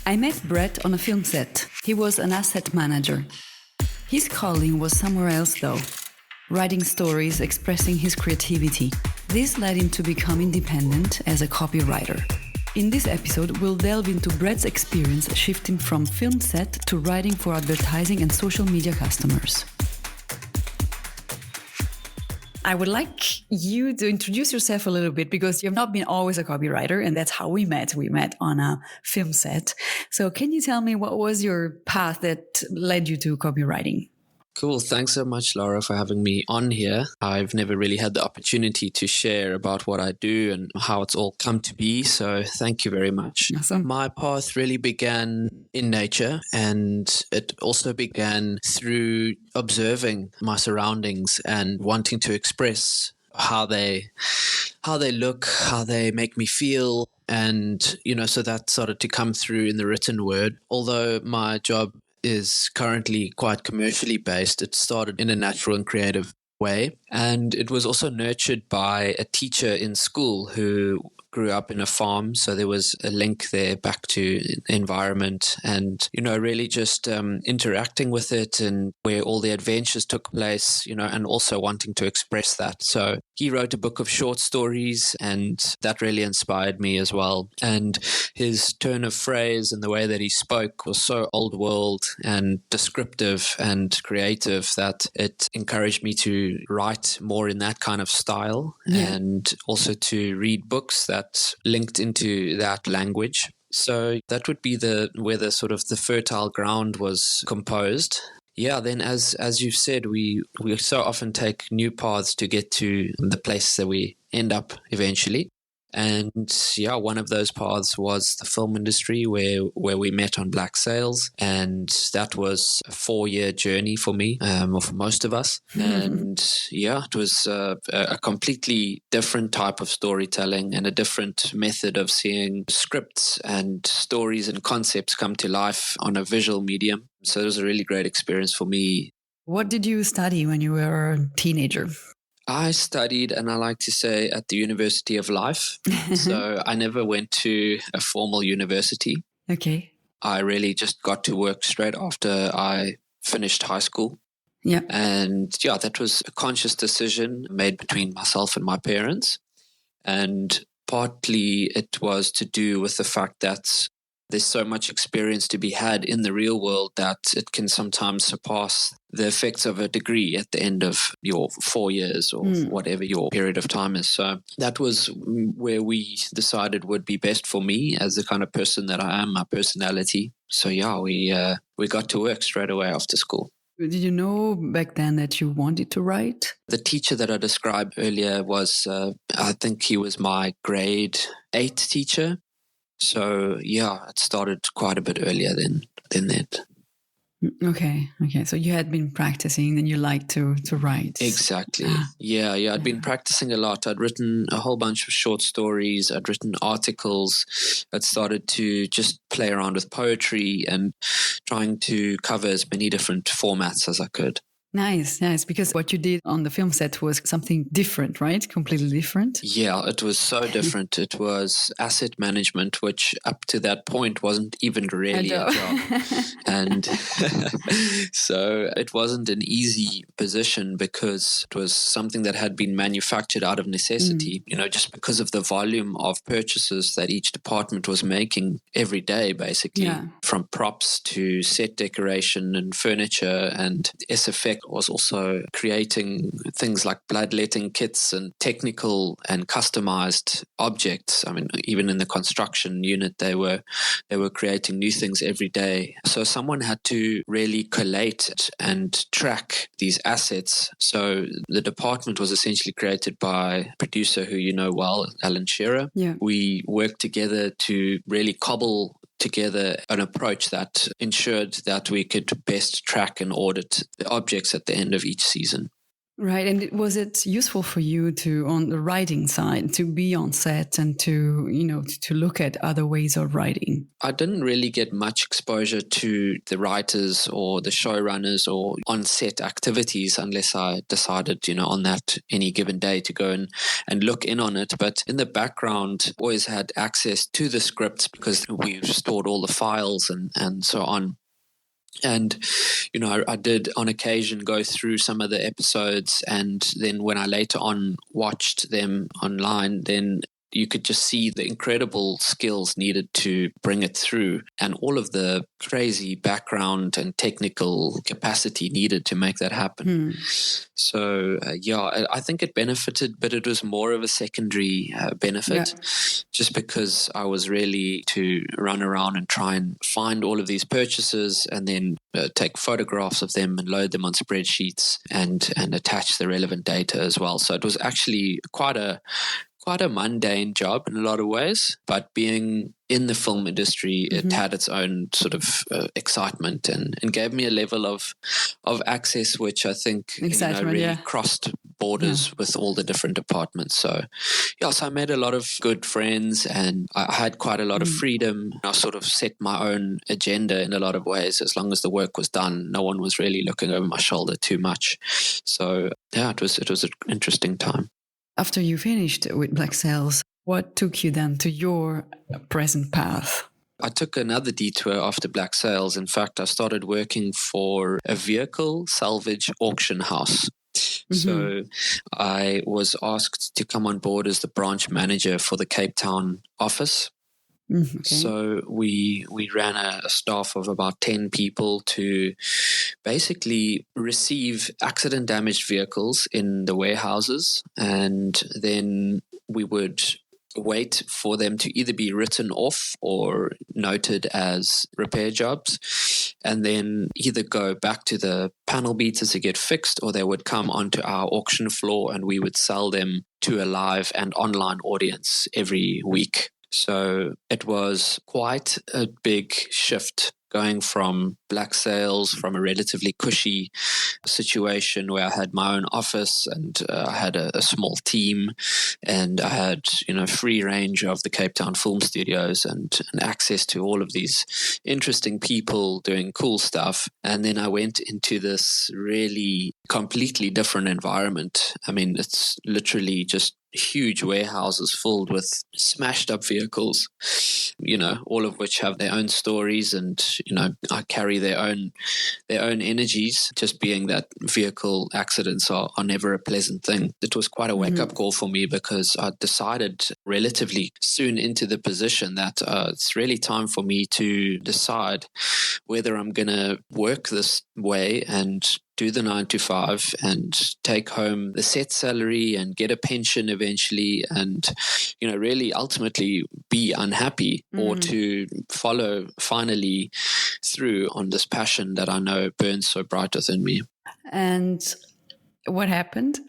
I met Brett on a film set. He was an asset manager. His calling was somewhere else though, writing stories, expressing his creativity. This led him to become independent as a copywriter. In this episode, we'll delve into Brett's experience shifting from film set to writing for advertising and social media customers. I would like you to introduce yourself a little bit because you've not been always a copywriter, and that's how we met. We met on a film set. So can you tell me what was your path that led you to copywriting? Cool. Thanks so much, Laura, for having me on here. I've never really had the opportunity to share about what I do and how it's all come to be. So thank you very much. Awesome. My path really began in nature, and it also began through observing my surroundings and wanting to express how they look, how they make me feel. And, so that started to come through in the written word. Although my job is currently quite commercially based, it started in a natural and creative way. And it was also nurtured by a teacher in school who grew up in a farm. So there was a link there back to environment and, really just interacting with it and where all the adventures took place, and also wanting to express that. So he wrote a book of short stories, and that really inspired me as well. And his turn of phrase and the way that he spoke was so old world and descriptive and creative that it encouraged me to write more in that kind of style, and also to read books that linked into that language. So that would be where the sort of the fertile ground was composed. Yeah, then as you've said, we so often take new paths to get to the place that we end up eventually. And one of those paths was the film industry where we met on Black Sails. And that was a 4-year journey for me, or for most of us. And it was a completely different type of storytelling and a different method of seeing scripts and stories and concepts come to life on a visual medium. So it was a really great experience for me. What did you study when you were a teenager? I studied, and I like to say, at the University of Life. So I never went to a formal university. Okay. I really just got to work straight after I finished high school. Yeah. And that was a conscious decision made between myself and my parents. And partly it was to do with the fact that there's so much experience to be had in the real world that it can sometimes surpass the effects of a degree at the end of your 4 years or whatever your period of time is. So that was where we decided would be best for me as the kind of person that I am, my personality. So we got to work straight away after school. Did you know back then that you wanted to write? The teacher that I described earlier was, I think he was my grade 8 teacher. So, it started quite a bit earlier than that. Okay. So you had been practicing and you liked to write. Exactly. I'd been practicing a lot. I'd written a whole bunch of short stories. I'd written articles. I'd started to just play around with poetry and trying to cover as many different formats as I could. Nice. Because what you did on the film set was something different, right? Completely different. Yeah, it was so different. It was asset management, which up to that point wasn't even really a job. And so it wasn't an easy position because it was something that had been manufactured out of necessity, just because of the volume of purchases that each department was making every day, basically, from props to set decoration and furniture, and SFX was also creating things like bloodletting kits and technical and customized objects. I mean, even in the construction unit, they were creating new things every day. So someone had to really collate and track these assets. So the department was essentially created by a producer who you know well, Alan Shearer. Yeah. We worked together to really cobble together an approach that ensured that we could best track and audit the objects at the end of each season. Right. And was it useful for you to, on the writing side, to be on set and to, to look at other ways of writing? I didn't really get much exposure to the writers or the showrunners or on-set activities unless I decided, on that any given day to go and look in on it. But in the background, always had access to the scripts because we've stored all the files and so on. And, I did on occasion go through some of the episodes, and then when I later on watched them online, then you could just see the incredible skills needed to bring it through and all of the crazy background and technical capacity needed to make that happen. So, I think it benefited, but it was more of a secondary benefit just because I was really to run around and try and find all of these purchases and then take photographs of them and load them on spreadsheets and attach the relevant data as well. So it was actually quite a mundane job in a lot of ways, but being in the film industry, it had its own sort of excitement and gave me a level of access, which I think really crossed borders with all the different departments. So, so I made a lot of good friends and I had quite a lot of freedom. I sort of set my own agenda in a lot of ways. As long as the work was done, no one was really looking over my shoulder too much. So, it was an interesting time. After you finished with Black Sails, what took you then to your present path? I took another detour after Black Sails. In fact, I started working for a vehicle salvage auction house. So I was asked to come on board as the branch manager for the Cape Town office. Okay. So we ran a staff of about 10 people to basically receive accident damaged vehicles in the warehouses, and then we would wait for them to either be written off or noted as repair jobs, and then either go back to the panel beaters to get fixed, or they would come onto our auction floor and we would sell them to a live and online audience every week. So it was quite a big shift going from Black Sails, from a relatively cushy situation where I had my own office and I had a small team and I had, free range of the Cape Town film studios and access to all of these interesting people doing cool stuff. And then I went into this really completely different environment. I mean, it's literally just huge warehouses filled with smashed up vehicles, all of which have their own stories and, I carry their own energies, just being that vehicle accidents are never a pleasant thing. It was quite a wake-up call for me because I decided relatively soon into the position that it's really time for me to decide whether I'm going to work this way and do the 9 to 5 and take home the set salary and get a pension eventually and, really ultimately be unhappy or to follow finally through on this passion that I know burns so bright within me. And what happened?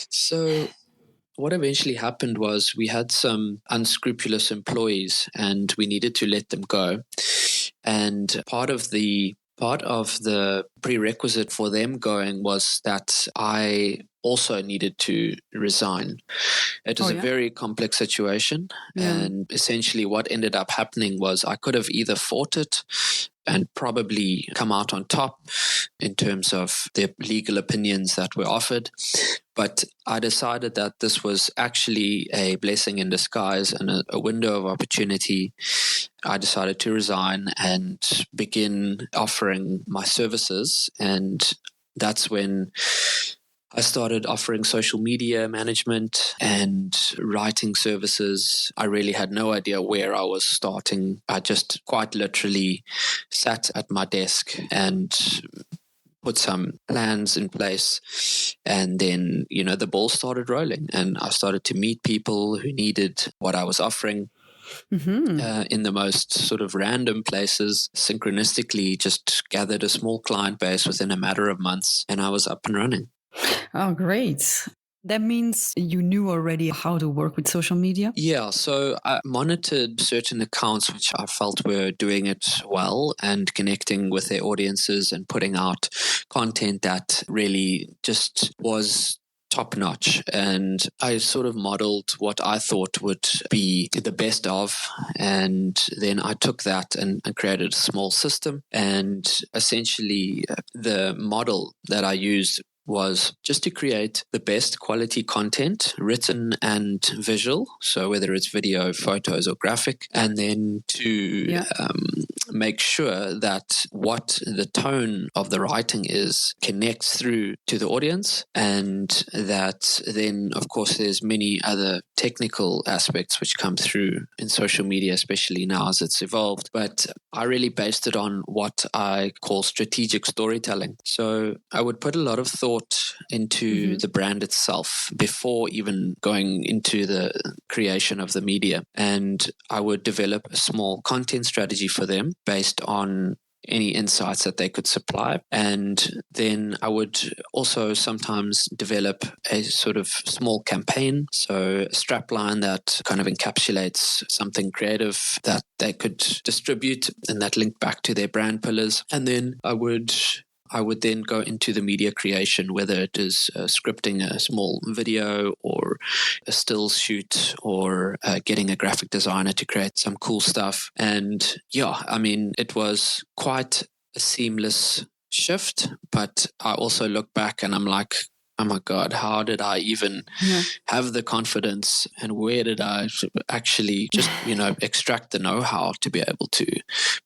So what eventually happened was we had some unscrupulous employees and we needed to let them go. And part of the prerequisite for them going was that I also needed to resign. It was a very complex situation. And essentially what ended up happening was I could have either fought it and probably come out on top in terms of the legal opinions that were offered. But I decided that this was actually a blessing in disguise and a window of opportunity. I decided to resign and begin offering my services. And that's when I started offering social media management and writing services. I really had no idea where I was starting. I just quite literally sat at my desk and put some plans in place. And then, the ball started rolling and I started to meet people who needed what I was offering. In the most sort of random places, synchronistically just gathered a small client base within a matter of months and I was up and running. Oh, great. That means you knew already how to work with social media? Yeah, so I monitored certain accounts which I felt were doing it well and connecting with their audiences and putting out content that really just was top notch. And I sort of modeled what I thought would be the best of. And then I took that and created a small system. And essentially, the model that I used was just to create the best quality content, written and visual. So whether it's video, photos, or graphic, and then to make sure that what the tone of the writing is connects through to the audience, and that then, of course, there's many other technical aspects which come through in social media, especially now as it's evolved. But I really based it on what I call strategic storytelling. So I would put a lot of thought into the brand itself before even going into the creation of the media. And I would develop a small content strategy for them based on any insights that they could supply. And then I would also sometimes develop a sort of small campaign, so a strapline that kind of encapsulates something creative that they could distribute and that linked back to their brand pillars. And then I would then go into the media creation, whether it is scripting a small video or a still shoot or getting a graphic designer to create some cool stuff. And yeah, I mean, it was quite a seamless shift, but I also look back and I'm like, oh my God, how did I even have the confidence, and where did I actually just, extract the know-how to be able to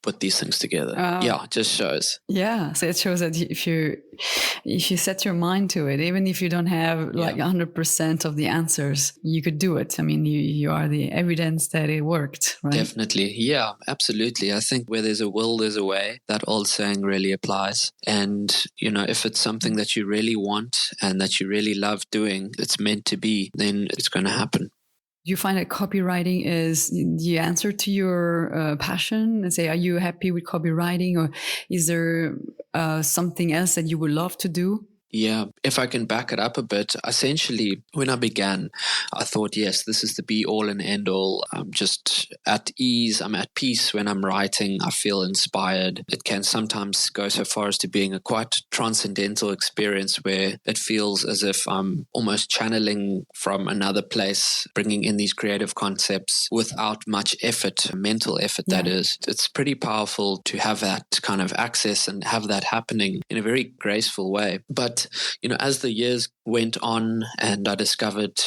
put these things together? It just shows. Yeah. So it shows that if you set your mind to it, even if you don't have like 100% of the answers, you could do it. I mean, you are the evidence that it worked, right? Definitely. Yeah, absolutely. I think where there's a will, there's a way. That old saying really applies. And, if it's something that you really want and that you really love doing, it's meant to be, then it's going to happen. Do you find that copywriting is the answer to your passion? And say, are you happy with copywriting, or is there something else that you would love to do? Yeah, if I can back it up a bit, essentially, when I began, I thought, yes, this is the be all and end all. I'm just at ease. I'm at peace when I'm writing. I feel inspired. It can sometimes go so far as to being a quite transcendental experience where it feels as if I'm almost channeling from another place, bringing in these creative concepts without much effort, mental effort, that is. It's pretty powerful to have that kind of access and have that happening in a very graceful way. But as the years went on and I discovered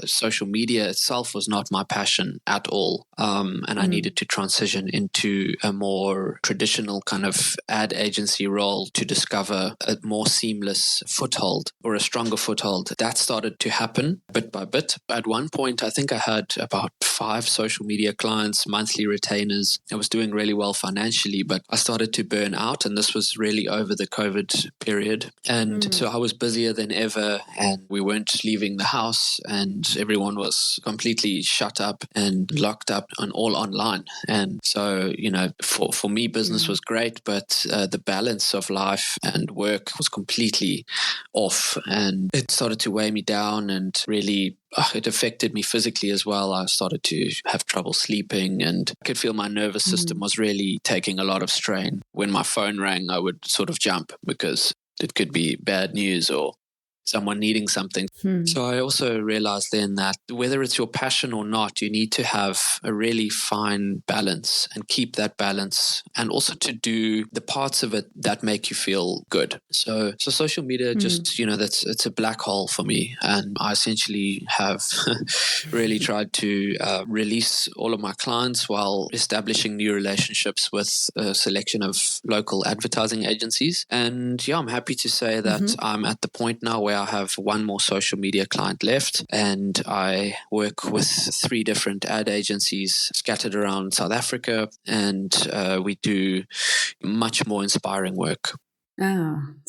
social media itself was not my passion at all. And I needed to transition into a more traditional kind of ad agency role to discover a more seamless foothold or a stronger foothold. That started to happen bit by bit. At one point, I think I had about 5 social media clients, monthly retainers. I was doing really well financially, but I started to burn out. And this was really over the COVID period. And so I was busier than ever, and we weren't leaving the house, and everyone was completely shut up and locked up on all online. And so, for me, business was great, but the balance of life and work was completely off, and it started to weigh me down, and really it affected me physically as well. I started to have trouble sleeping, and I could feel my nervous system was really taking a lot of strain. When my phone rang, I would sort of jump because it could be bad news or someone needing something. So I also realized then that whether it's your passion or not, you need to have a really fine balance and keep that balance, and also to do the parts of it that make you feel good. So social media just, it's a black hole for me. And I essentially have really tried to release all of my clients while establishing new relationships with a selection of local advertising agencies. And I'm happy to say that I'm at the point now where I have one more social media client left, and I work with 3 different ad agencies scattered around South Africa, and we do much more inspiring work.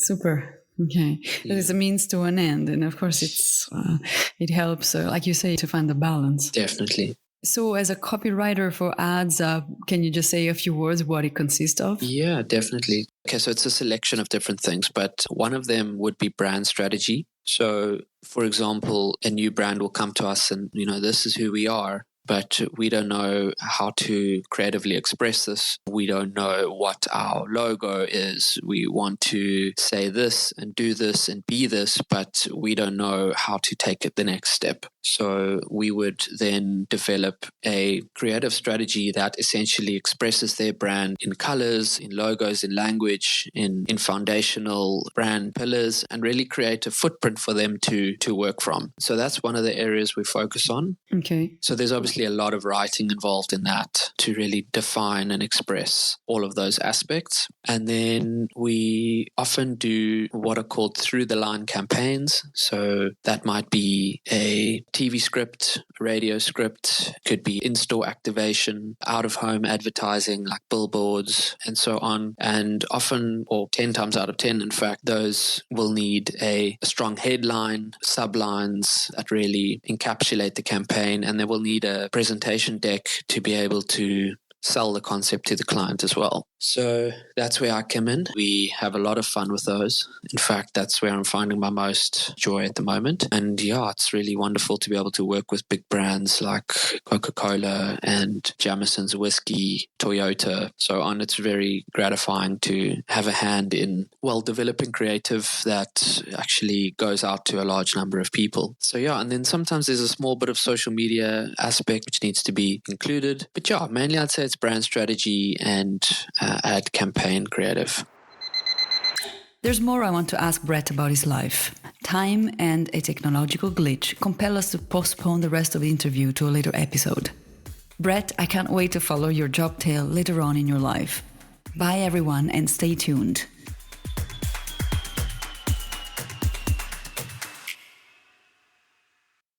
Super. Okay. That is a means to an end. And of course, it helps, like you say, to find the balance. Definitely. So as a copywriter for ads, can you just say a few words what it consists of? Yeah, definitely. Okay, so it's a selection of different things, but one of them would be brand strategy. So, for example, a new brand will come to us and, this is who we are, but we don't know how to creatively express this. We don't know what our logo is. We want to say this and do this and be this, but we don't know how to take it the next step. So we would then develop a creative strategy that essentially expresses their brand in colors, in logos, in language, in foundational brand pillars, and really create a footprint for them to work from. So that's one of the areas we focus on. Okay. So there's obviously a lot of writing involved in that to really define and express all of those aspects. And then we often do what are called through-the-line campaigns. So that might be a TV script, a radio script, could be in-store activation, out-of-home advertising like billboards and so on. And often, or 10 times out of 10, in fact, those will need a strong headline, sublines that really encapsulate the campaign, and they will need a presentation deck to be able to sell the concept to the client as well. So that's where I come in. We have a lot of fun with those. In fact, that's where I'm finding my most joy at the moment. And yeah, it's really wonderful to be able to work with big brands like Coca-Cola and Jameson's Whiskey, Toyota, so on. It's very gratifying to have a hand in, developing creative that actually goes out to a large number of people. So yeah, and then sometimes there's a small bit of social media aspect which needs to be included. But yeah, mainly I'd say it's brand strategy and ad campaign creative. There's more I want to ask Brett about his life. Time and a technological glitch compel us to postpone the rest of the interview to a later episode. Brett, I can't wait to follow your job tale later on in your life. Bye everyone and stay tuned.